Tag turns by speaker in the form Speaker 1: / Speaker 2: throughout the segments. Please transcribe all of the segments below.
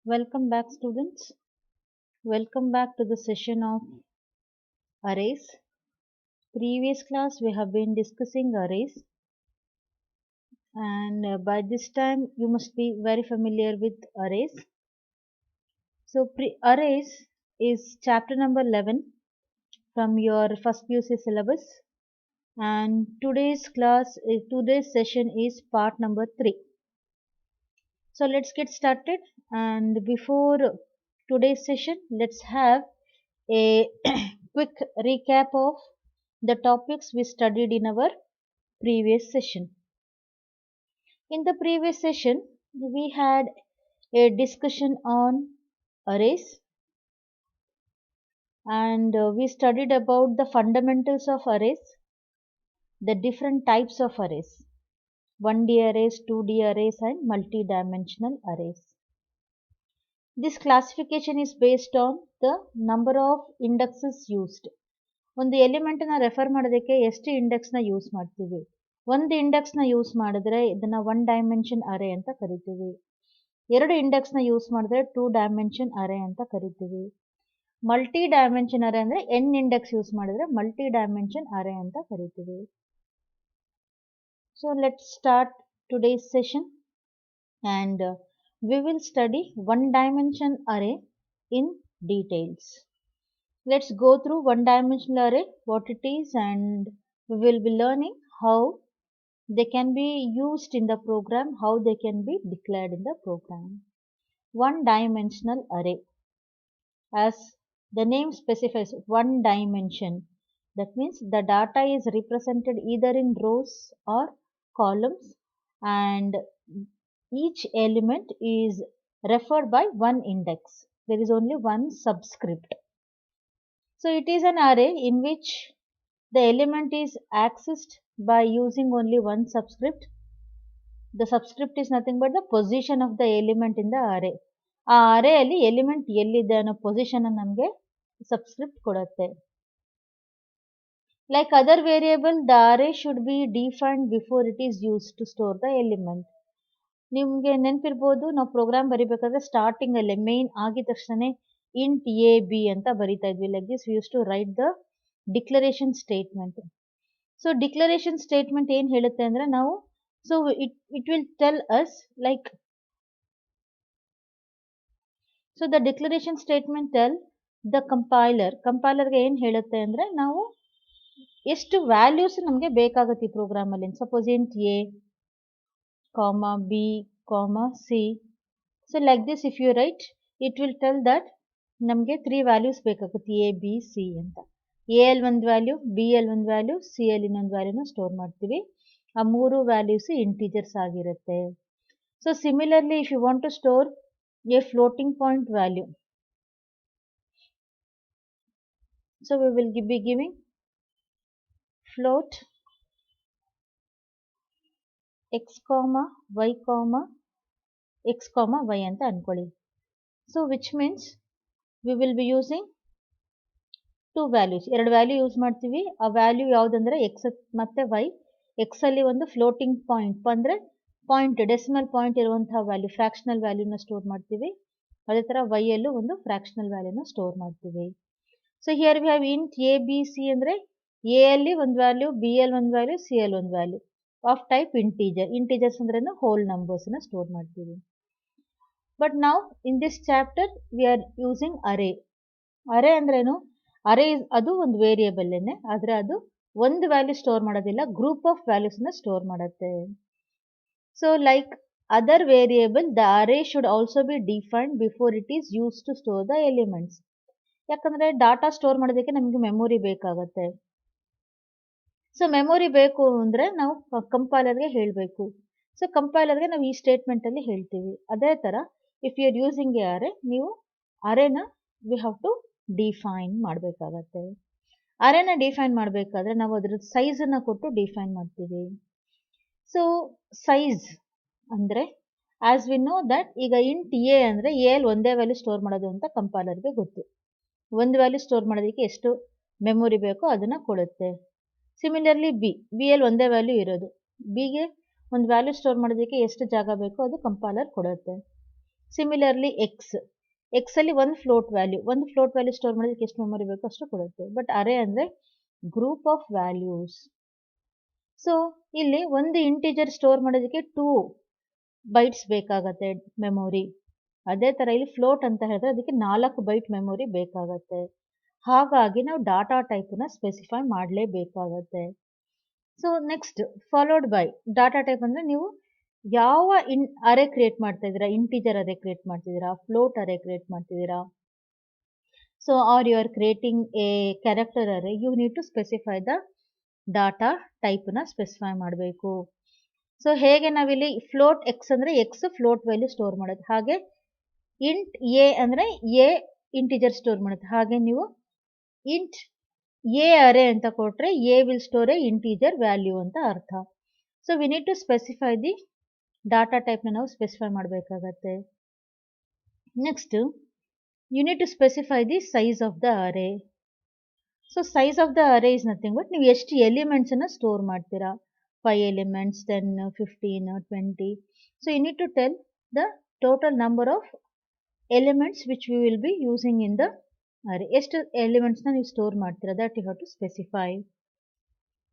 Speaker 1: Welcome back, students. Welcome back to the session of arrays. Previous class we have been discussing arrays, and by this time you must be very familiar with arrays. So, arrays is chapter number 11 from your first PUC syllabus, and today's session is part number 3. So, let's get started. And before today's session, let's have a quick recap of the topics we studied in our previous session. In the previous session, we had a discussion on arrays, and we studied about the fundamentals of arrays, the different types of arrays, 1D arrays, 2D arrays, and multi-dimensional arrays. This classification is based on the number of indexes used. ಒಂದು ಎಲಿಮೆಂಟನ್ನ refer ಮಾಡೋದಕ್ಕೆ ಎಷ್ಟು ಇಂಡೆಕ್ಸ್ನ use ಮಾಡ್ತೀವಿ. ಒಂದು ಇಂಡೆಕ್ಸ್ನ use ಮಾಡಿದ್ರೆ ಇದನ್ನ 1 dimension ಅರೇ ಅಂತ ಕರಿತೀವಿ. 2 ಇಂಡೆಕ್ಸ್ನ use ಮಾಡಿದ್ರೆ 2 ಡೈಮೆನ್ಷನ್ ಅರೇ ಅಂತ ಕರಿತೀವಿ. ಮಲ್ಟಿ ಡೈಮೆನ್ಷನ್ ಅರೇ ಅಂದ್ರೆ n ಇಂಡೆಕ್ಸ್ ಯೂಸ್ ಮಾಡಿದ್ರೆ ಮಲ್ಟಿ ಡೈಮೆನ್ಷನ್ ಅರೇ ಅಂತ ಕರಿತೀವಿ. So let's start today's session, and we will study 1 dimension array in details. Let's go through 1 dimensional array, what it is, and we will be learning how they can be used in the program, how they can be declared in the program. 1 dimensional array, as the name specifies, 1 dimension. That means the data is represented either in rows or columns, and each element is referred by one index. There is only one subscript. So it is an array in which the element is accessed by using only one subscript. The subscript is nothing but the position of the element in the array. ಆ ಅರೇ ಅಲ್ಲಿ element ಎಲ್ಲಿದೆ ಅನ್ನೋ position ನಮಗೆ subscript ಕೊಡುತ್ತೆ. Like other variable, the array should be defined before it is used to store the element. ನಿಮಗೆ ನೆನಪಿರ್ಬೋದು, ನಾವು program ಬರಿಬೇಕಾದ್ರೆ ಸ್ಟಾರ್ಟಿಂಗ್ ಅಲ್ಲೇ ಮೇನ್ ಆಗಿದ ತಕ್ಷಣ ಇಂಟ್ ಎ ಬಿ ಅಂತ ಬರಿತಾ ಇದ್ವಿ. Like this we use to write the declaration statement. So declaration statement ಏನು ಹೇಳುತ್ತೆ ಅಂದ್ರೆ ನಾವು so it will tell us like so the declaration statement tell the ಕಂಪೈಲರ್ಗೆ ಏನು ಹೇಳುತ್ತೆ ಅಂದ್ರೆ ನಾವು ಎಷ್ಟು ವ್ಯಾಲ್ಯೂಸ್ ನಮಗೆ ಬೇಕಾಗುತ್ತೆ ಈ ಪ್ರೋಗ್ರಾಮ್ ಅಲ್ಲಿ. Suppose int A comma b comma c. So like this if you write, it will tell that ನಮಗೆ 3 ವ್ಯಾಲ್ಯೂಸ್ ಬೇಕಾಗುತ್ತೆ, a b c ಅಂತ. a ಅಲ್ಲಿ ಒಂದು ವ್ಯಾಲ್ಯೂ, b ಅಲ್ಲಿ ಒಂದು ವ್ಯಾಲ್ಯೂ, c ಅಲ್ಲಿ ಇನ್ನೊಂದು ವ್ಯಾಲ್ಯೂನ ಸ್ಟೋರ್ ಮಾಡ್ತೀವಿ. ಆ 3 ವ್ಯಾಲ್ಯೂಸ್ ಇಂಟಿಜರ್ಸ್ ಆಗಿರುತ್ತೆ. So similarly if you want to store a floating point value, so we will be giving float x comma y comma x comma y ಅಂತ ಅನ್ಕೊಳ್ಳಿ. So which means we will be using 2 values, 2 value use ಮಾಡ್ತೀವಿ. ಆ value ಯಾವುದಂದ್ರೆ X ಮತ್ತೆ Y. X ಅಲ್ಲಿ ಒಂದು floating point ಅಂದ್ರೆ point decimal point ಇರುವಂತಹ ವ್ಯಾಲ್ಯೂ, ಫ್ರಾಕ್ಷನಲ್ ವ್ಯಾಲ್ಯೂನ ಸ್ಟೋರ್ ಮಾಡ್ತೀವಿ. ಅದೇ ತರ ವೈ ಅಲ್ಲೂ ಒಂದು ಫ್ರಾಕ್ಷನಲ್ ವ್ಯಾಲ್ಯೂನ ಸ್ಟೋರ್ ಮಾಡ್ತೀವಿ. So here we have int a B C ಅಂದ್ರೆ ಎ ಅಲ್ಲಿ ಒಂದು ವ್ಯಾಲ್ಯೂ, ಬಿ ಅಲ್ಲಿ ಒಂದು ವ್ಯಾಲ್ಯೂ, ಸಿ ಅಲ್ಲಿ ಒಂದು value of type integer. Integers ಅಂದ್ರೆ ಹೋಲ್ ನಂಬರ್ಸ್ ನ ಸ್ಟೋರ್ ಮಾಡ್ತೀವಿ. ಬಟ್ ನಾವು in this chapter we are using array. Array ಅಂದ್ರೇನು? ಅರೇ ಅದು ಒಂದು ವೇರಿಯೇಬಲ್ ಏನೆ, ಆದ್ರೆ ಅದು ಒಂದು ವ್ಯಾಲ್ಯೂ ಸ್ಟೋರ್ ಮಾಡೋದಿಲ್ಲ, ಗ್ರೂಪ್ ಆಫ್ ವ್ಯಾಲ್ಯೂಸ್ ನ ಸ್ಟೋರ್ ಮಾಡುತ್ತೆ. So like other variable, the array should also be defined before it is use to store the elements. ಯಾಕಂದ್ರೆ ಡಾಟಾ ಸ್ಟೋರ್ ಮಾಡೋದಕ್ಕೆ ನಮಗೆ ಮೆಮೊರಿ ಬೇಕಾಗತ್ತೆ. ಸೊ ಮೆಮೊರಿ ಬೇಕು ಅಂದ್ರೆ ನಾವು ಕಂಪೈಲರ್ಗೆ ಹೇಳಬೇಕು. ಸೊ ಕಂಪೈಲರ್ಗೆ ನಾವು ಈ ಸ್ಟೇಟ್ಮೆಂಟ್ ಅಲ್ಲಿ ಹೇಳ್ತೀವಿ. ಅದೇ ತರ if you are using a array, ನೀವು ಅರೇನ ವಿ ಹ್ಯಾವ್ ಟು ಡಿಫೈನ್ ಮಾಡಬೇಕಾಗತ್ತೆ. ಅರೇನ ಡಿಫೈನ್ ಮಾಡಬೇಕಾದ್ರೆ ನಾವು ಅದ್ರ ಸೈಜ್ ಅನ್ನ ಕೊಟ್ಟು ಡಿಫೈನ್ ಮಾಡ್ತೀವಿ. ಸೊ ಸೈಜ್ ಅಂದ್ರೆ ಆಸ್ ವಿ ನೋ ದಟ್ ಈಗ ಇಂಟ್ ಎ ಅಂದ್ರೆ ಎ ಅಲ್ಲಿ ಒಂದೇ ವ್ಯಾಲ್ಯೂ ಸ್ಟೋರ್ ಮಾಡೋದು ಅಂತ ಕಂಪೈಲರ್ಗೆ ಗೊತ್ತು. ಒಂದು ವ್ಯಾಲ್ಯೂ ಸ್ಟೋರ್ ಮಾಡೋದಕ್ಕೆ ಎಷ್ಟು ಮೆಮೊರಿ ಬೇಕೋ ಅದನ್ನ ಕೊಡುತ್ತೆ. ಸಿಮಿಲರ್ಲಿ ಬಿ ಅಲ್ಲಿ ಒಂದೇ ವ್ಯಾಲ್ಯೂ ಇರೋದು, ಬಿಗೆ ಒಂದು ವ್ಯಾಲ್ಯೂ ಸ್ಟೋರ್ ಮಾಡೋದಕ್ಕೆ ಎಷ್ಟು ಜಾಗ ಬೇಕೋ ಅದು ಕಂಪೈಲರ್ ಕೊಡುತ್ತೆ. ಸಿಮಿಲರ್ಲಿ ಎಕ್ಸ್ ಅಲ್ಲಿ ಒಂದು ಫ್ಲೋಟ್ ವ್ಯಾಲ್ಯೂ ಸ್ಟೋರ್ ಮಾಡೋದಕ್ಕೆ ಎಷ್ಟು ಮೆಮೊರಿ ಬೇಕೋ ಅಷ್ಟು ಕೊಡುತ್ತೆ. ಬಟ್ ಅರೇ ಅಂದರೆ ಗ್ರೂಪ್ ಆಫ್ ವ್ಯಾಲ್ಯೂಸ್. ಸೊ ಇಲ್ಲಿ ಒಂದು ಇಂಟಿಜರ್ ಸ್ಟೋರ್ ಮಾಡೋದಕ್ಕೆ 2 ಬೈಟ್ಸ್ ಬೇಕಾಗತ್ತೆ ಮೆಮೊರಿ. ಅದೇ ಥರ ಇಲ್ಲಿ ಫ್ಲೋಟ್ ಅಂತ ಹೇಳಿದ್ರೆ ಅದಕ್ಕೆ 4 ಬೈಟ್ ಮೆಮೊರಿ ಬೇಕಾಗತ್ತೆ. ಹಾಗಾಗಿ ನಾವು ಡಾಟಾ ಟೈಪನ್ನ ಸ್ಪೆಸಿಫೈ ಮಾಡಲೇಬೇಕಾಗತ್ತೆ. So next followed by data type ಅಂದರೆ ನೀವು ಯಾವ ಅರೇ ಕ್ರಿಯೇಟ್ ಮಾಡ್ತಾ ಇದ್ದೀರಾ, ಇಂಟಿಜರ್ ಅರೇ ಕ್ರಿಯೇಟ್ ಮಾಡ್ತಿದ್ದೀರಾ, ಫ್ಲೋಟ್ ಅರೇ ಕ್ರಿಯೇಟ್ ಮಾಡ್ತಿದ್ದೀರಾ. So are you are creating a character array, you need to specify the data ಟೈಪನ್ನ ಸ್ಪೆಸಿಫೈ ಮಾಡಬೇಕು. ಸೊ ಹೇಗೆ ನಾವಿಲ್ಲಿ ಫ್ಲೋಟ್ ಎಕ್ಸ್ ಅಂದರೆ ಎಕ್ಸ್ ಫ್ಲೋಟ್ ವ್ಯಾಲ್ಯೂ ಸ್ಟೋರ್ ಮಾಡೋದು, ಹಾಗೆ ಇಂಟ್ ಎ ಅಂದರೆ ಎ ಇಂಟಿಜರ್ ಸ್ಟೋರ್ ಮಾಡುತ್ತೆ. ಹಾಗೆ ನೀವು ಇಂಟ್ ಎ ಅರೇ ಅಂತ ಕೊಟ್ಟರೆ a will store a integer value ಅಂತ ಅರ್ಥ. So we need to specify the data ಟೈಪ್ನ ನಾವು ಸ್ಪೆಸಿಫೈ ಮಾಡಬೇಕಾಗತ್ತೆ. Next you need to specify the size of the array. So size of the array is nothing but ನೀವು ಎಷ್ಟು ಎಲಿಮೆಂಟ್ಸನ್ನು store ಮಾಡ್ತೀರಾ, 5 elements, 10, 15, 20. So you need to tell the total number of elements which we will be using in the array. ಎಷ್ಟು ಎಲಿಮೆಂಟ್ಸ್ನ ನೀವು store ಮಾಡ್ತೀರಾ, that you have to specify.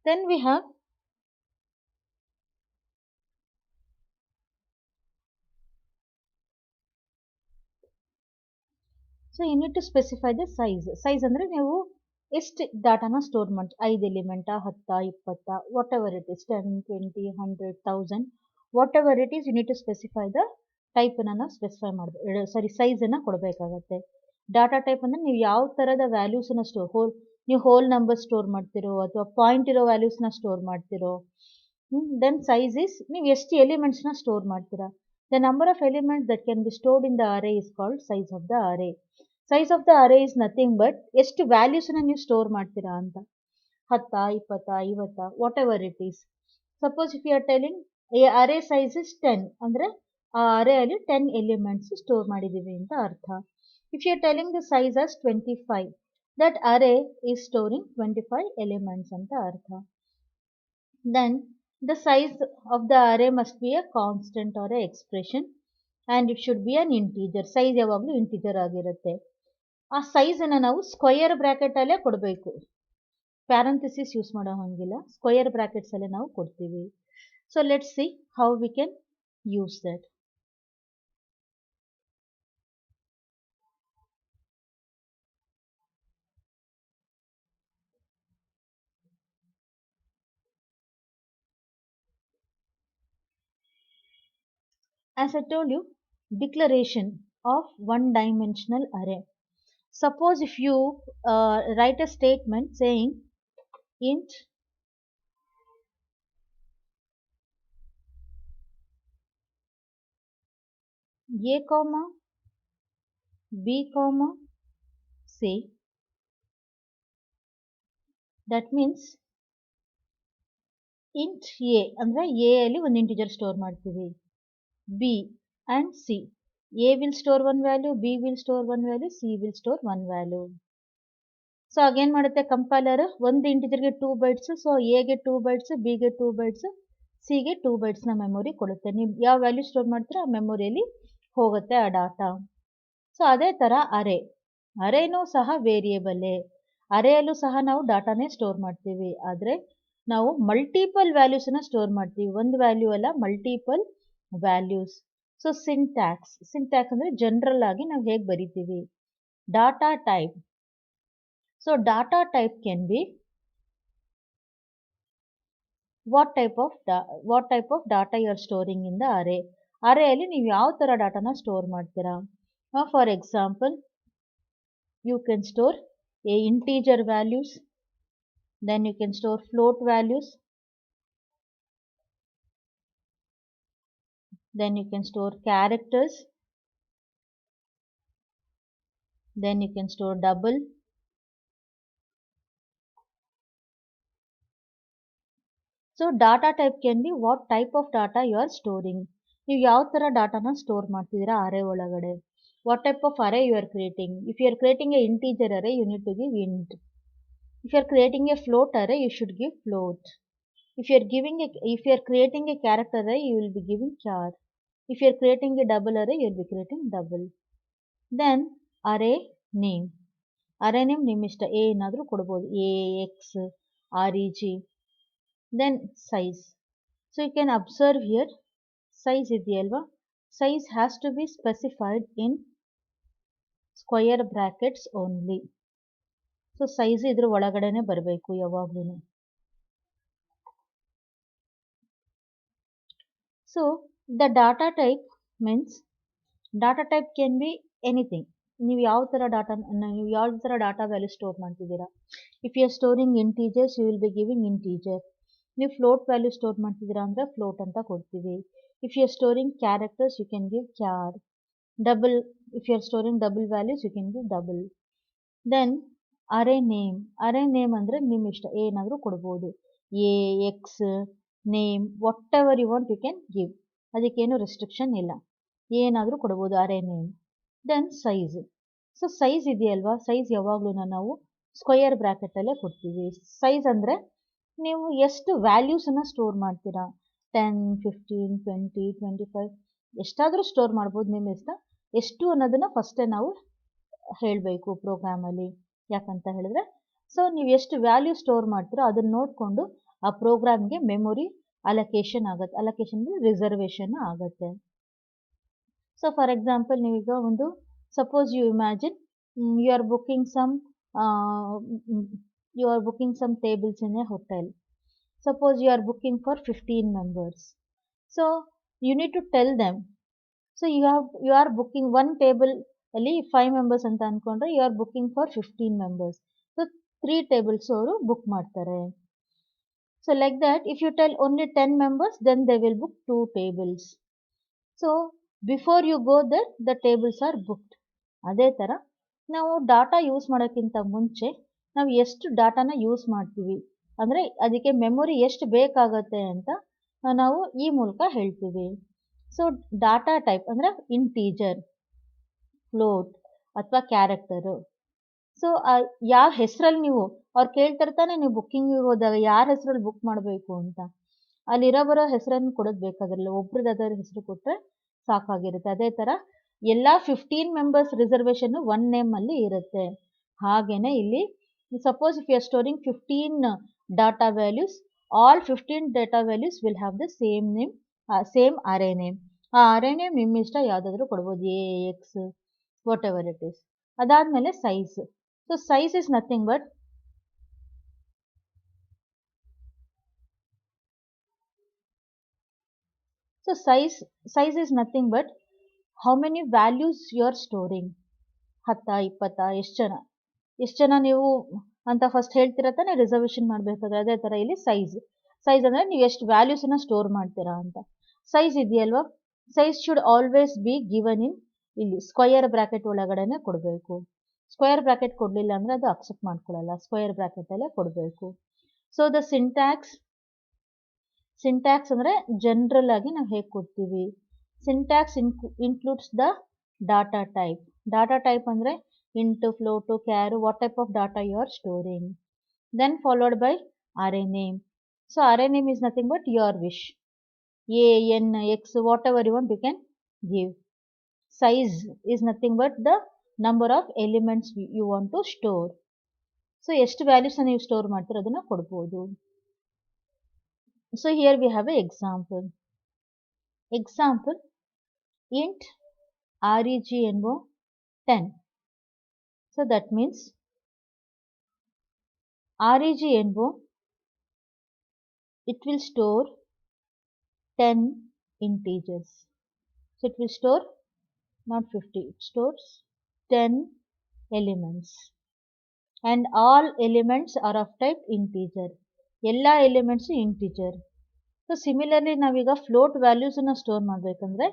Speaker 1: Then we have so you need to specify the size. Size ಅಂದರೆ ನೀವು ಎಷ್ಟು ಡಾಟಾನ store ಮಾಡಿ, 5 ಎಲಿಮೆಂಟಾ, 10, 20, whatever it is, 10, 20, 100, 1000, whatever it is, you need to specify the ಟೈಪನ್ನು ನಾವು specify ಮಾಡಬೇಕು, ಸೈಜನ್ನು ಕೊಡಬೇಕಾಗತ್ತೆ. Data type ಅಂದರೆ ನೀವು ಯಾವ ಥರದ ವ್ಯಾಲ್ಯೂಸನ್ನ ನೀವು ಹೋಲ್ ನಂಬರ್ ಸ್ಟೋರ್ ಮಾಡ್ತಿರೋ ಅಥವಾ ಪಾಯಿಂಟ್ ಇರೋ ವ್ಯಾಲ್ಯೂಸ್ನ ಸ್ಟೋರ್ ಮಾಡ್ತಿರೋ. ದೆನ್ ಸೈಜ್ ಇಸ್ ನೀವು ಎಷ್ಟು ಎಲಿಮೆಂಟ್ಸ್ನ ಸ್ಟೋರ್ ಮಾಡ್ತೀರಾ. The number of elements that can be stored in the array is called size of the array. Size of the array is nothing but ಎಷ್ಟು ವ್ಯಾಲ್ಯೂಸನ್ನ ನೀವು ಸ್ಟೋರ್ ಮಾಡ್ತೀರಾ ಅಂತ, 10, 20, 50, whatever it is. Suppose if you are telling array size is 10 ಅಂದರೆ ಆ ಅರೇ ಅಲ್ಲಿ 10 elements store ಮಾಡಿದ್ದೀವಿ ಅಂತ ಅರ್ಥ. If you are telling the size as 25, that array is storing 25 elements ಅಂತ ಅರ್ಥ. Then the size of the array must be a constant or a expression and it should be an integer. ಸೈಜ್ ಯಾವಾಗಲೂ integer ಆಗಿರುತ್ತೆ. ಆ ಸೈಜನ್ನು ನಾವು square ಬ್ರ್ಯಾಕೆಟಲ್ಲೇ ಕೊಡಬೇಕು, parenthesis use ಮಾಡೋ ಹಾಗಿಲ್ಲ, ಸ್ಕ್ವಯರ್ ಬ್ರ್ಯಾಕೆಟ್ಸಲ್ಲೇ ನಾವು ಕೊಡ್ತೀವಿ. So let's see how we can use that. As I told you, declaration of one-dimensional array. Suppose if you write a statement saying int a comma b comma c, that means int a ಅಂದರೆ a ಅಲ್ಲಿ ಒಂದು integer store ಮಾಡ್ತೀವಿ, b and c. a will store one value, b will store one value, c will store one value. So ಆಗೇನು ಮಾಡುತ್ತೆ compiler, ಒಂದು ಇಂಟಿಜರ್ಗೆ 2 bites, so ಎಗೆ 2 bites, ಬಿಗೆ 2 bites, ಸಿಗೆ 2 ಬೈಟ್ಸ್ನ ಮೆಮೊರಿ ಕೊಡುತ್ತೆ. ನೀವು ಯಾವ ವ್ಯಾಲ್ಯೂ ಸ್ಟೋರ್ ಮಾಡ್ತೀರಾ ಆ ಮೆಮೊರಿಯಲ್ಲಿ ಹೋಗುತ್ತೆ ಆ ಡಾಟಾ. ಸೊ ಅದೇ ಥರ ಅರೇನೂ ಸಹ ವೇರಿಯೇಬಲ್ಲೇ. ಅರೇಯಲ್ಲೂ ಸಹ ನಾವು ಡಾಟಾನೇ ಸ್ಟೋರ್ ಮಾಡ್ತೀವಿ, ಆದರೆ ನಾವು ಮಲ್ಟಿಪಲ್ ವ್ಯಾಲ್ಯೂಸನ್ನ ಸ್ಟೋರ್ ಮಾಡ್ತೀವಿ, ಒಂದು ವ್ಯಾಲ್ಯೂ ಅಲ್ಲ, ಮಲ್ಟಿಪಲ್ ವ್ಯಾಲ್ಯೂಸ್. ಸೊ ಸಿಂಟ್ಯಾಕ್ಸ್ ಅಂದರೆ ಜನರಲ್ ಆಗಿ ನಾವು ಹೇಗೆ ಬರಿತೀವಿ. Data type. So data type can be what type of data you are storing in the array. ಅರೇಯಲ್ಲಿ ನೀವು ಯಾವ ಥರ ಡಾಟಾನ ಸ್ಟೋರ್ ಮಾಡ್ತೀರಾ. For example, you can store a integer values, then you can store float values, then you can store characters, then you can store double. So data type can be what type of data you are storing. ನೀವು ಯಾವ ಥರ ಡಾಟಾನ store ಮಾಡ್ತಿದ್ದೀರಾ ಅರೇ ಒಳಗಡೆ. What type of array you are creating. If you are creating a integer array, you need to give int. If you are creating a float array, you should give float. If you are creating a character array, you will be giving char. If you are creating a double array, you will be creating double. Then array name. Array name ನಿಮ್ಮ ಇಷ್ಟ a ಏನಾದರೂ ಕೊಡಬಹುದು, a, x, reg. Then size. So you can observe here size ಇದೆಯಲ್ವಾ, size has to be specified in square brackets only. So size ಇದ್ರ ಒಳಗಡೆನೆ ಬರಬೇಕು ಯಾವಾಗಲೂ. So the data type means data type can be anything. ನೀವು ಯಾವ ಥರ data value store ಮಾಡ್ತಿದ್ದೀರಾ. If you are storing integers, you will be giving integer. ನೀವು float value store ಮಾಡ್ತಿದ್ದೀರಾ ಅಂದರೆ ಫ್ಲೋಟ್ ಅಂತ ಕೊಡ್ತೀವಿ. If you are storing characters, you can give char. Double, if you are storing double values, you can give double. Then array name. Array name ಅಂದರೆ ನಿಮ್ಮ ಇಷ್ಟ ಏನಾದರೂ ಕೊಡ್ಬೋದು, A, X, name, whatever you want you can give. ಅದಕ್ಕೇನು restriction ಇಲ್ಲ, ಏನಾದರೂ ಕೊಡ್ಬೋದು array name. Then size. So size ಇದೆಯಲ್ವಾ, ಸೈಜ್ ಯಾವಾಗಲೂ ನಾವು ಸ್ಕ್ವಯರ್ ಬ್ರ್ಯಾಕೆಟಲ್ಲೇ ಕೊಡ್ತೀವಿ. ಸೈಜ್ ಅಂದರೆ ನೀವು ಎಷ್ಟು ವ್ಯಾಲ್ಯೂಸನ್ನು ಸ್ಟೋರ್ ಮಾಡ್ತೀರಾ, 10, 15, 20, 25 ಎಷ್ಟಾದರೂ ಸ್ಟೋರ್ ಮಾಡ್ಬೋದು ನಿಮ್ಮ ಇಷ್ಟ. ಎಷ್ಟು ಅನ್ನೋದನ್ನು ಫಸ್ಟೇ ನಾವು ಹೇಳಬೇಕು ಪ್ರೋಗ್ರಾಮಲ್ಲಿ. ಯಾಕಂತ ಹೇಳಿದ್ರೆ, ಸೊ ನೀವು ಎಷ್ಟು ವ್ಯಾಲ್ಯೂ ಸ್ಟೋರ್ ಮಾಡ್ತೀರೋ ಅದನ್ನು ನೋಡಿಕೊಂಡು ಆ ಪ್ರೋಗ್ರಾಮ್ಗೆ ಮೆಮೊರಿ ಅಲೋಕೇಶನ್ ಆಗುತ್ತೆ. ಅಲೋಕೇಶನ್ ರಿಸರ್ವೇಷನ್ ಆಗುತ್ತೆ. ಸೊ ಫಾರ್ ಎಕ್ಸಾಂಪಲ್, ನೀವೀಗ ಒಂದು suppose you imagine you are booking some tables in a hotel. Suppose you are booking for 15 members. So you need to tell them. So you are booking one table ಅಲ್ಲಿ 5 members ಅಂತ ಅನ್ಕೊಂಡ್ರೆ you are booking for 15 members. So 3 tables ಅವರು book ಮಾಡ್ತಾರೆ. So like that, if you tell only 10 members, then they will book 2 tables. So before you go there, the tables are booked. ಅದೇ ಥರ ನಾವು data use ಮಾಡೋಕ್ಕಿಂತ ಮುಂಚೆ ನಾವು ಎಷ್ಟು ಡಾಟಾನ use ಮಾಡ್ತೀವಿ ಅಂದರೆ ಅದಕ್ಕೆ ಮೆಮೊರಿ ಎಷ್ಟು ಬೇಕಾಗತ್ತೆ ಅಂತ ನಾವು ಈ ಮೂಲಕ ಹೇಳ್ತೀವಿ. ಸೊ ಡಾಟಾ ಟೈಪ್ ಅಂದರೆ ಇಂಟೀಜರ್, ಫ್ಲೋಟ್ ಅಥವಾ ಕ್ಯಾರೆಕ್ಟರು. ಸೊ ಯಾವ ಹೆಸರಲ್ಲಿ ನೀವು ಅವ್ರು ಕೇಳ್ತಿರ್ತಾನೆ, ನೀವು ಬುಕ್ಕಿಂಗಿಗೆ ಹೋದಾಗ ಯಾರ ಹೆಸರಲ್ಲಿ ಬುಕ್ ಮಾಡಬೇಕು ಅಂತ, ಅಲ್ಲಿರೋ ಬರೋ ಹೆಸರನ್ನು ಕೊಡೋದು ಬೇಕಾಗಿರಲ್ಲ, ಒಬ್ರದ್ದು ಹೆಸರು ಕೊಟ್ಟರೆ ಸಾಕಾಗಿರುತ್ತೆ. ಅದೇ ಥರ ಎಲ್ಲ 15 ಮೆಂಬರ್ಸ್ ರಿಸರ್ವೇಷನ್ನು ಒನ್ ನೇಮಲ್ಲಿ ಇರುತ್ತೆ. ಹಾಗೆಯೇ ಇಲ್ಲಿ suppose if you are storing 15 data values, all 15 data values will have the same name, same array name. ಆ array name ನಿಮ್ಮ ಇಷ್ಟ ಯಾವುದಾದ್ರೂ ಕೊಡ್ಬೋದು, A, x, whatever it is. ಅದಾದಮೇಲೆ size. So size is nothing but size is nothing but how many values you are storing. 10, 20, ಎಷ್ಟು ಜನ ನೀವು ಅಂತ ಫಸ್ಟ್ ಹೇಳ್ತಿರ ತಾನೆ ರಿಸರ್ವೇಷನ್ ಮಾಡಬೇಕಾದ್ರೆ. ಅದೇ ಥರ ಇಲ್ಲಿ ಸೈಜ್ ಅಂದರೆ ನೀವು ಎಷ್ಟು ವ್ಯಾಲ್ಯೂಸನ್ನು ಸ್ಟೋರ್ ಮಾಡ್ತೀರಾ ಅಂತ. ಸೈಜ್ ಇದೆಯಲ್ವಾ, size should always be given in ಇಲ್ಲಿ ಸ್ಕ್ವಯರ್ ಬ್ರ್ಯಾಕೆಟ್ ಒಳಗಡೆನೆ ಕೊಡಬೇಕು. ಸ್ಕ್ವಯರ್ ಬ್ರ್ಯಾಕೆಟ್ ಕೊಡಲಿಲ್ಲ ಅಂದರೆ ಅದು ಅಕ್ಸೆಪ್ಟ್ ಮಾಡ್ಕೊಳ್ಳಲ್ಲ, ಸ್ಕ್ವಯರ್ ಬ್ರ್ಯಾಕೆಟಲ್ಲೇ ಕೊಡಬೇಕು. ಸೊ ದ ಸಿಂಟ್ಯಾಕ್ಸ್ ಅಂದರೆ ಜನರಲ್ ಆಗಿ ನಾವು ಹೇಗೆ ಕೊಡ್ತೀವಿ. Syntax includes the data type. Data type ಅಂದರೆ into, float, char, what type of data you are storing. Then followed by array name. So array name is nothing but your wish. A, N, X, whatever you want you can give. Size is nothing but the number of elements you want to store. So ಎಷ್ಟು values ನೀವು store ಮಾಡ್ತೀರೋ ಅದನ್ನು ಕೊಡ್ಬೋದು. So here we have an example. Example, int regno 10. So that means regno, it will store 10 integers. So it will store not 50, it stores 10 elements. And all elements are of type integer. ಎಲ್ಲ elements integer. So similarly ನಾವೀಗ float ವ್ಯಾಲ್ಯೂಸನ್ನು store ಮಾಡಬೇಕಂದ್ರೆ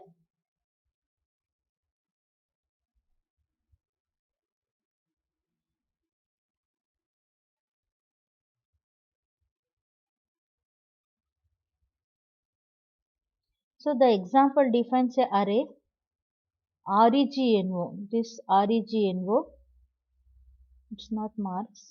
Speaker 1: so the example defines a array regno. This regno, it's not marks.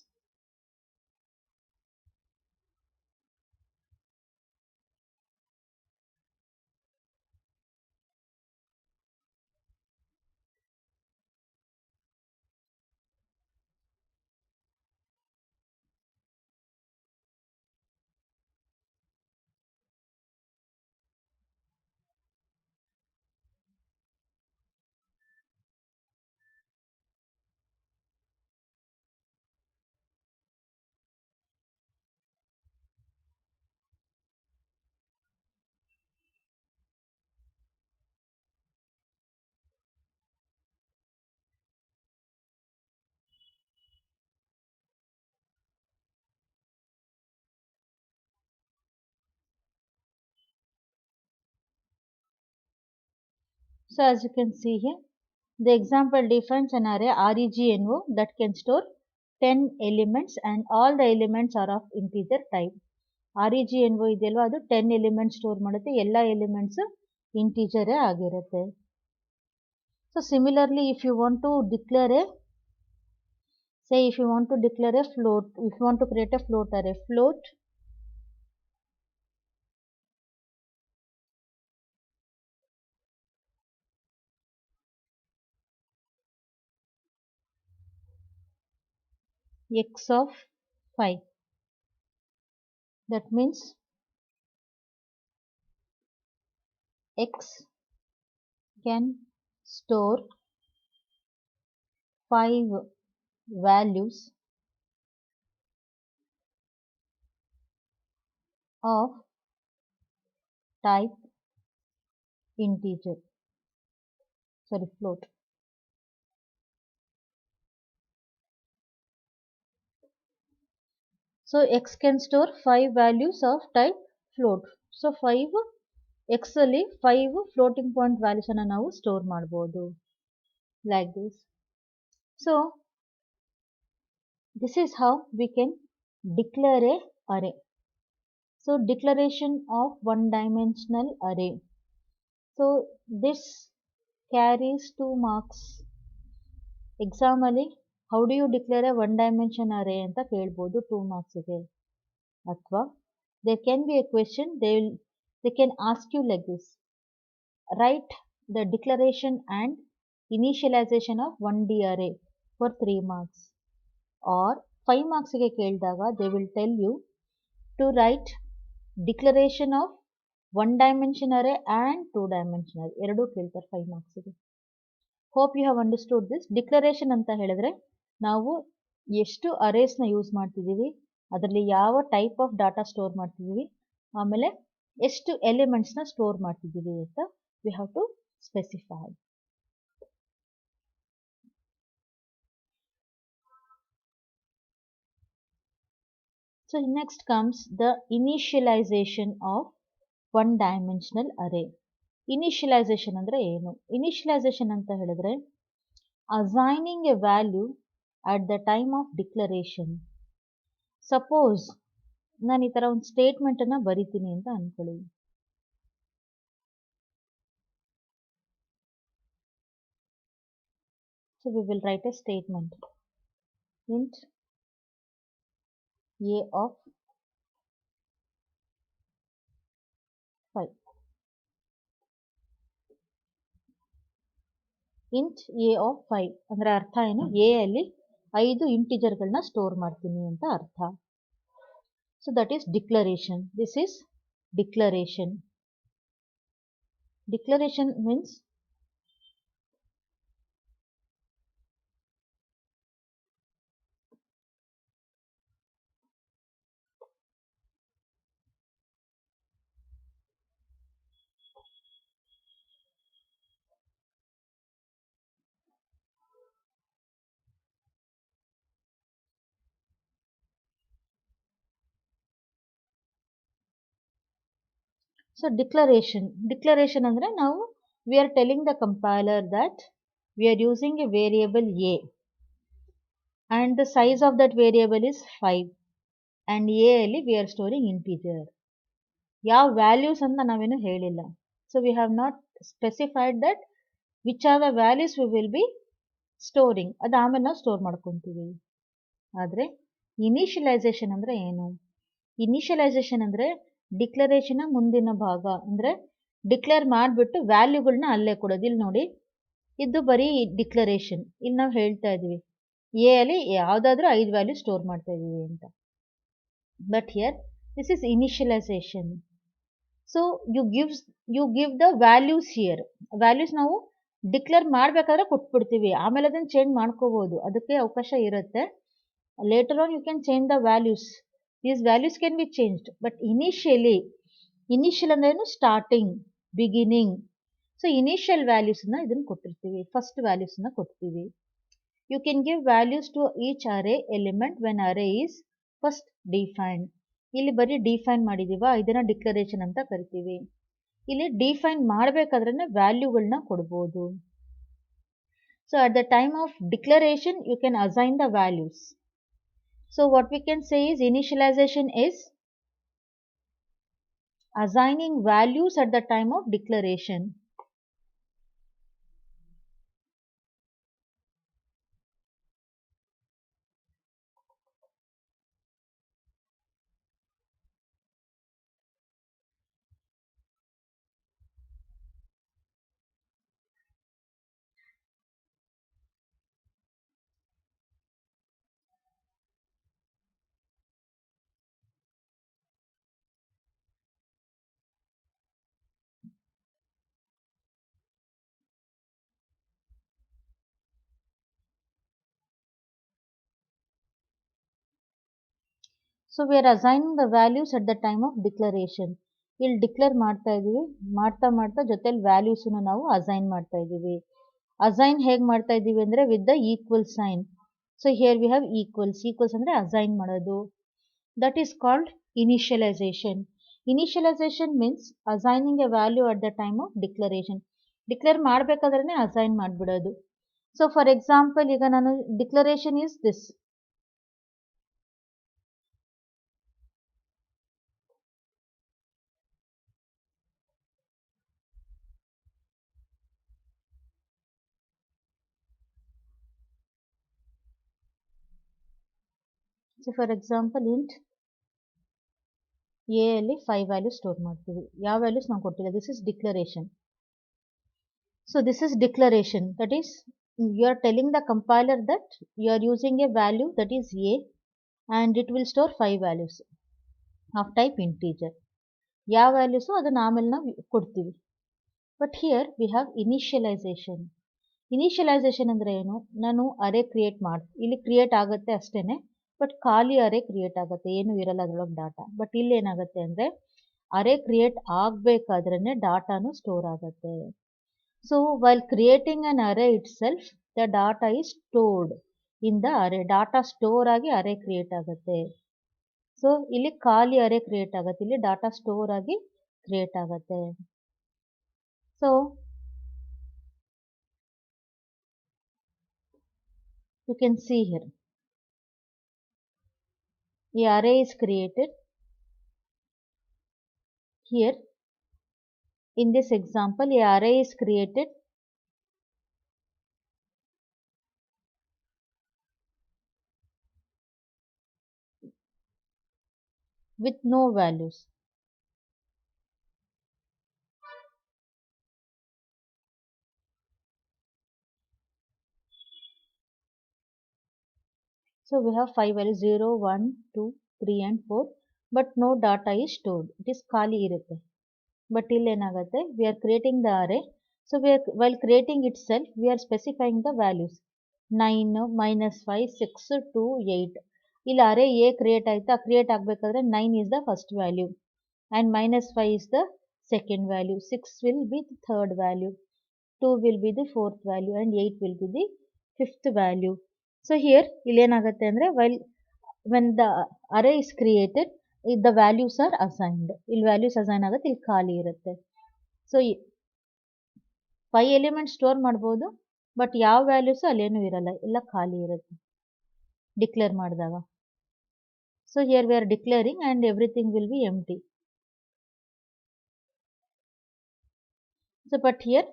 Speaker 1: So as you can see here, the example defines an array REGNO that can store 10 elements and all the elements are of integer type. REGNO ಇದೆಯಲ್ವಾ ಅದು 10 elements store ಮಾಡುತ್ತೆ, ಎಲ್ಲ elements ಇಂಟೀಜರೇ ಆಗಿರುತ್ತೆ. So similarly, if you want to declare a, say if you want to declare a float, if you want to create a float array, float x of 5. That means x can store 5 values of type integer, sorry, float. So x can store 5 values of type float. So 5 x ಅಲ್ಲಿ 5 floating point values ಅನ್ನು ನಾವು store ಮಾಡಬಹುದು, like this. So this is how we can declare a array. So declaration of one dimensional array. So this carries 2 marks. Exam ಅಲ್ಲಿ how do you declare a one dimension array ಅಂತ ಕೇಳಬಹುದು 2 marks ಗೆ. ಅಥವಾ there can be a question, they can ask you like this: write the declaration and initialization of 1D array for 3 marks. Or 5 marks ಗೆ ಕೇಳಿದಾಗ they will tell you to write declaration of one dimension array and 2 dimension array. ಎರಡೂ ಕೇಳ್ತಾರೆ 5 marks ಗೆ. Hope you have understood this. Declaration ಅಂತ ಹೇಳಿದ್ರೆ ನಾವು ಎಷ್ಟು ಅರೇಸ್ನ use ಮಾಡ್ತಿದ್ದೀವಿ, ಅದರಲ್ಲಿ ಯಾವ ಟೈಪ್ ಆಫ್ ಡಾಟಾ ಸ್ಟೋರ್ ಮಾಡ್ತಿದ್ದೀವಿ, ಆಮೇಲೆ ಎಷ್ಟು ಎಲಿಮೆಂಟ್ಸ್ನ ಸ್ಟೋರ್ ಮಾಡ್ತಿದ್ದೀವಿ ಅಂತ we have to specify. So next comes the initialization of one dimensional array. Initialization ಅಂದ್ರೆ ಏನು? Initialization ಅಂತ ಹೇಳಿದ್ರೆ assigning a value at the time of declaration. Suppose ನಾನು ಈ ತರ ಒಂದು ಸ್ಟೇಟ್ಮೆಂಟ್ ಅನ್ನ ಬರಿತೀನಿ ಅಂತ ಅನ್ಕೊಳ್ಳಿ. So we will write a statement int a of 5. int a of 5 ಅಂದ್ರೆ ಅರ್ಥ ಏನು? a ಅಲ್ಲಿ 5 ಇಂಟಿಜರ್ಗಳನ್ನ ಸ್ಟೋರ್ ಮಾಡ್ತೀನಿ ಅಂತ ಅರ್ಥ. So that is declaration. This is declaration. Declaration means so declaration ಅಂದ್ರೆ ನಾವು we are telling the compiler that we are using a variable a and the size of that variable is 5 and a ಅಲ್ಲಿ we are storing integer. ಯಾವ values ಅಂತ ನಾವೇನು ಹೇಳಿಲ್ಲ. So we have not specified that which are the values we will be storing. ಅದು ಆಮೇಲೆ ನಾವು store ಮಾಡ್ಕೊಂತೀವಿ. ಆದರೆ ಇನಿಷಿಯಲೈಸೇಷನ್ ಅಂದ್ರೆ ಏನು? ಇನಿಷಿಯಲೈಸೇಷನ್ ಅಂದ್ರೆ ಡಿಕ್ಲರೇಷನ್ ಮುಂದಿನ ಭಾಗ, ಅಂದ್ರೆ ಡಿಕ್ಲೇರ್ ಮಾಡಿಬಿಟ್ಟು ವ್ಯಾಲ್ಯೂಗಳನ್ನ ಅಲ್ಲೇ ಕೊಡೋದು. ಇಲ್ಲಿ ನೋಡಿ, ಇದು ಬರೀ ಡಿಕ್ಲರೇಷನ್. ಇಲ್ಲಿ ನಾವು ಹೇಳ್ತಾ ಇದೀವಿ ಎ ಅಲ್ಲಿ ಯಾವ್ದಾದ್ರೂ 5 ವ್ಯಾಲ್ಯೂ ಸ್ಟೋರ್ ಮಾಡ್ತಾ ಇದೀವಿ ಅಂತ. But here this is initialization. So you give the values here. Values ನಾವು ಡಿಕ್ಲೇರ್ ಮಾಡ್ಬೇಕಾದ್ರೆ ಕೊಟ್ಬಿಡ್ತೀವಿ, ಆಮೇಲೆ ಅದನ್ನ ಚೇಂಜ್ ಮಾಡ್ಕೋಬಹುದು, ಅದಕ್ಕೆ ಅವಕಾಶ ಇರುತ್ತೆ. Later on you can change the values. These values can be changed, but initial ಅಂದ್ರೆ ಏನು? Starting, beginning. So initial values ನ ಇದನ್ನ ಕೊಟ್ಟಿರ್ತೀವಿ, ಫಸ್ಟ್ ವ್ಯಾಲ್ಯೂಸ್ ನ ಕೊಡ್ತೀವಿ. You can give values to each array element when array is first defined. ಇಲ್ಲಿ ಬರೀ define ಮಾಡಿದೀವ, ಇದನ್ನ ಡಿಕ್ಲರೇಷನ್ ಅಂತ ಕರಿತೀವಿ. ಇಲ್ಲಿ ಡಿಫೈನ್ ಮಾಡಬೇಕಾದ್ರೆ ವ್ಯಾಲ್ಯೂಗಳನ್ನ ಕೊಡ್ಬೋದು. So at the time of declaration you can assign the values. So what we can say is initialization is assigning values at the time of declaration. So we are assigning the values at the time of declaration. ಇಲ್ಲಿ declare ಮಾಡ್ತಾ ಇದೀವಿ, ಮಾಡ್ತಾ ಜೊತೆಲಿ ವ್ಯಾಲ್ಯೂಸ್ನ ನಾವು assign ಮಾಡ್ತಾ ಇದೀವಿ. Assign ಹೇಗೆ ಮಾಡ್ತಾ ಇದೀವಿ ಅಂದರೆ with the equal sign. So here we have equals ಅಂದರೆ ಅಸೈನ್ ಮಾಡೋದು. That is called initialization. Initialization means assigning a value at the time of declaration. Declare ಮಾಡಬೇಕಾದ್ರೆ ಅಸೈನ್ ಮಾಡಿಬಿಡೋದು. ಸೊ ಫಾರ್ ಎಕ್ಸಾಂಪಲ್ ಈಗ ನಾನು declaration is this. So for example int a ಅಲ್ಲಿ 5 value store ಮಾಡ್ತೀವಿ. ಯಾವ values ನಾವು ಕೊಟ್ಟಿಲ್ಲ. This is declaration. So this is declaration. That is you are telling the compiler that you are using a value that is a and it will store 5 values of type integer. ಯಾವ values ಅದನ್ನು ಆಮೇಲೆ ನಾವು ಕೊಡ್ತೀವಿ. But here we have initialisation. Initialisation ಅಂದರೆ ಏನು? ನಾನು ಅರೇ create ಇಲ್ಲಿ create ಆಗುತ್ತೆ ಅಷ್ಟೇ, ಬಟ್ ಖಾಲಿ ಅರೇ ಕ್ರಿಯೇಟ್ ಆಗುತ್ತೆ, ಏನು ಇರಲ್ಲ ಅದರೊಳಗೆ ಡಾಟಾ. ಬಟ್ ಇಲ್ಲಿ ಏನಾಗುತ್ತೆ ಅಂದರೆ ಅರೇ ಕ್ರಿಯೇಟ್ ಆಗಬೇಕಾದ್ರೇ ಡಾಟಾನು ಸ್ಟೋರ್ ಆಗುತ್ತೆ. So while creating an array it self the data is stored in the array. Data store ಆಗಿ ಅರೇ ಕ್ರಿಯೇಟ್ ಆಗುತ್ತೆ. ಸೊ ಇಲ್ಲಿ ಖಾಲಿ ಅರೇ ಕ್ರಿಯೇಟ್ ಆಗುತ್ತೆ, ಇಲ್ಲಿ ಡಾಟಾ ಸ್ಟೋರ್ ಆಗಿ ಕ್ರಿಯೇಟ್ ಆಗುತ್ತೆ. So you can see here the array is created. Here in this example the array is created with no values. So we have 5 values 0, 1, 2, 3 and 4, but no data is stored. It is ಖಾಲಿ ಇರುತ್ತೆ. But ಇಲ್ಲಿ ಏನಾಗುತ್ತೆ, we are creating the array. So while creating itself we are specifying the values 9, -5, 6, 2, 8. ಇಲ್ಲಿ ಅರೇ a create ಆಯ್ತಾ, create ಆಗಬೇಕಾದ್ರೆ 9 is the first value and -5 is the second value, 6 will be the third value, 2 will be the fourth value and 8 will be the fifth value. So here ಇಲ್ಲಿ ಏನಾಗುತ್ತೆ ಅಂದರೆ when the array is created the values are assigned. ಇಲ್ಲಿ values assign ಆಗುತ್ತೆ, ಇಲ್ಲಿ ಖಾಲಿ ಇರುತ್ತೆ. So 5 element store ಮಾಡ್ಬೋದು, but ಯಾವ ವ್ಯಾಲ್ಯೂಸು ಅಲ್ಲೇನೂ ಇರಲ್ಲ, ಎಲ್ಲ ಖಾಲಿ ಇರುತ್ತೆ ಡಿಕ್ಲೇರ್ ಮಾಡಿದಾಗ. So here we are declaring and everything will be empty. So but here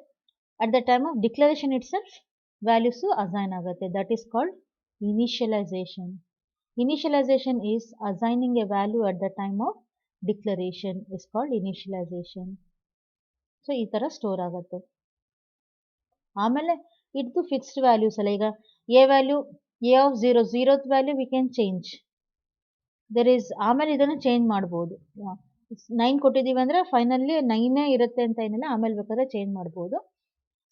Speaker 1: at the time of declaration itself values assign ಆಗುತ್ತೆ. That is called initialization. Initialization is assigning a value at the time of declaration is called initialization. So ಈ ಥರ store ಆಗುತ್ತೆ. ಆಮೇಲೆ ಇದು fixed values ಅಲ್ಲ. ಈಗ a value a of 0th value we can change. There is ಆಮೇಲೆ ಇದನ್ನು change ಮಾಡ್ಬೋದು. 9 ಕೊಟ್ಟಿದ್ದೀವಿ ಅಂದರೆ ಫೈನಲಿ 9 ಇರುತ್ತೆ ಅಂತ ಏನಿಲ್ಲ, ಆಮೇಲೆ ಬೇಕಾದ್ರೆ ಚೇಂಜ್ ಮಾಡ್ಬೋದು.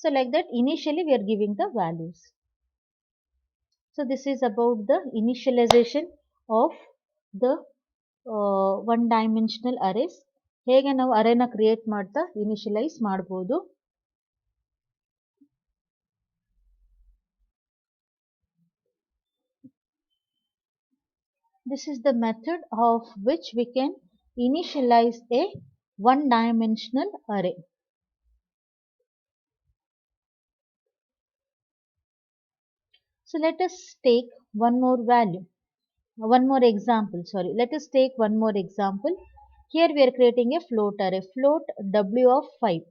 Speaker 1: So like that initially we are giving the values. So this is about the initialization of the one dimensional arrays. ಹೇಗೆ ನಾವು ಅರೇನ ಕ್ರಿಯೇಟ್ ಮಾಡ್ತಾ ಇನಿಷಿಯಲೈಸ್ ಮಾಡ್ಬೋದು. This is the method of which we can initialize a one-dimensional array. So let us take one more value, one more example. Sorry, let us take one more example. Here we are creating a float array, float w of 5.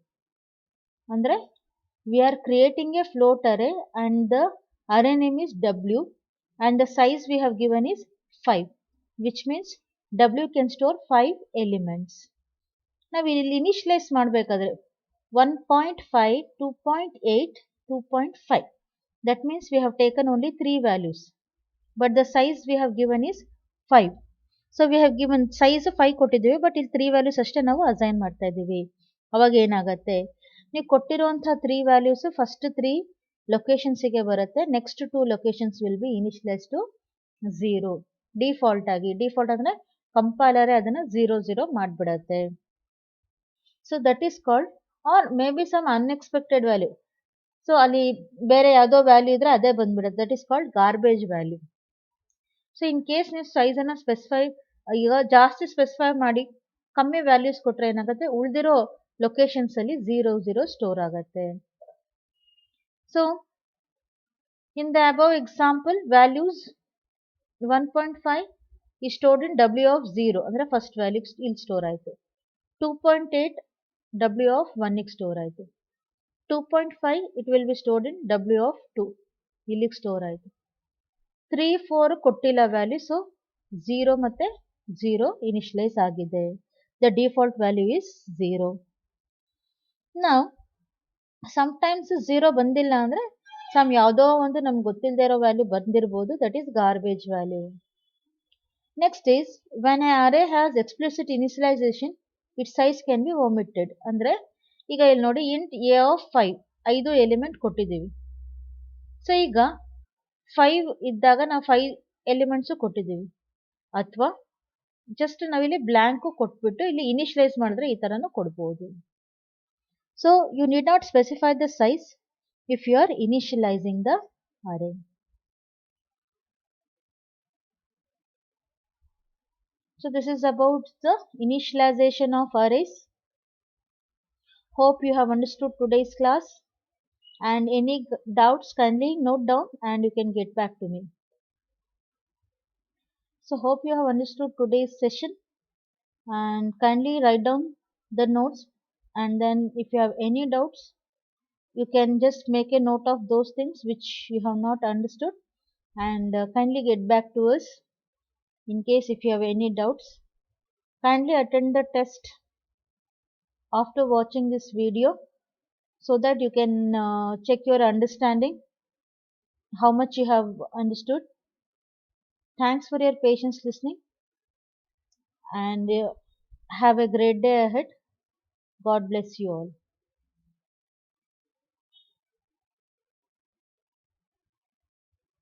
Speaker 1: Andre, we are creating a float array and the array name is w and the size we have given is 5, which means w can store 5 elements. Now we will initialize ಮಾಡಬೇಕಾದ್ರೆ 1.5, 2.8, 2.5. That means we have taken only 3 values, but the size we have given is 5. So we have given size 5 ಕೊಟ್ಟಿದ್ದೀವಿ, but ಇಲ್ಲಿ 3 values ಅಷ್ಟೇ ನಾವು assign ಮಾಡ್ತಾ ಇದ್ದೀವಿ. ಅವಾಗ ಏನಾಗುತ್ತೆ, ನೀವು ಕೊಟ್ಟಿರುವಂಥ 3 ವ್ಯಾಲ್ಯೂಸ್ ಫಸ್ಟ್ 3 ಲೊಕೇಶನ್ಸಿಗೆ ಬರುತ್ತೆ, next 2 locations will be initialise to 0 default ಆಗಿ. ಡಿಫಾಲ್ಟ್ ಅಂದರೆ ಕಂಪೈಲರೇ ಅದನ್ನು 0 0 ಮಾಡಿಬಿಡತ್ತೆ. So that is called, or maybe some unexpected value. So ಅಲ್ಲಿ ಬೇರೆ ಯಾವುದೋ ವ್ಯಾಲ್ಯೂ ಇದ್ರೆ ಅದೇ ಬಂದ್ಬಿಡುತ್ತೆ. That is called garbage value. So in case ನೀವು ಸೈಜನ್ನು ಸ್ಪೆಸಿಫೈ, ಈಗ ಜಾಸ್ತಿ ಸ್ಪೆಸಿಫೈ ಮಾಡಿ ಕಮ್ಮಿ ವ್ಯಾಲ್ಯೂಸ್ ಕೊಟ್ಟರೆ ಏನಾಗುತ್ತೆ, ಉಳಿದಿರೋ ಲೊಕೇಶನ್ಸಲ್ಲಿ 0 0 ಸ್ಟೋರ್ ಆಗುತ್ತೆ. So in the above example values 1.5 is stored in w of 0 ಅಂದರೆ ಫಸ್ಟ್ ವ್ಯಾಲ್ಯೂ ಇಲ್ಲಿ ಸ್ಟೋರ್ ಆಯಿತು. 2.8 w of 1 ಸ್ಟೋರ್ ಆಯಿತು. 2.5 it will be stored in w of 2 ಇಲ್ಲಿಗೆ ಸ್ಟೋರ್ ಆಯಿತು. 3 4 ಕೊಟ್ಟಿಲ್ಲ ವ್ಯಾಲ್ಯೂ, ಸೊ 0 ಮತ್ತು 0 ಇನಿಷಿಯಲೈಸ್ ಆಗಿದೆ. The default value is 0. ನಾವು ಸಮ್ಟೈಮ್ಸ್ 0 ಬಂದಿಲ್ಲ ಅಂದರೆ ಯಾವುದೋ ಒಂದು ನಮ್ಗೆ ಗೊತ್ತಿಲ್ಲದೆ ಇರೋ ವ್ಯಾಲ್ಯೂ ಬಂದಿರ್ಬೋದು. That is garbage value. Next is when a array has explicit initialisation it size can be omitted. ಅಂದರೆ ಈಗ ಇಲ್ಲಿ ನೋಡಿ, ಇಂಟ್ ಎ ಆಫ್ 5 5 ಎಲಿಮೆಂಟ್ ಕೊಟ್ಟಿದ್ದೀವಿ. ಸೊ ಈಗ 5 ಇದ್ದಾಗ ನಾವು 5 ಎಲಿಮೆಂಟ್ಸು ಕೊಟ್ಟಿದ್ದೀವಿ, ಅಥವಾ ಜಸ್ಟ್ ನಾವಿಲ್ಲಿ ಬ್ಲ್ಯಾಂಕು ಕೊಟ್ಬಿಟ್ಟು ಇಲ್ಲಿ ಇನಿಷಿಯಲೈಸ್ ಮಾಡಿದ್ರೆ ಈ ಥರನೂ ಕೊಡ್ಬೋದು. So you need not specify the size if you are initialising the array. So this is about the initialization of arrays. Hope you have understood today's class, and any doubts kindly note down and you can get back to me. So hope you have understood today's session, and kindly write down the notes, and then if you have any doubts you can just make a note of those things which you have not understood, and kindly get back to us. In case if you have any doubts, kindly attend the test after watching this video so that you can check your understanding, how much you have understood. Thanks for your patience listening, and have a great day ahead. God bless you all.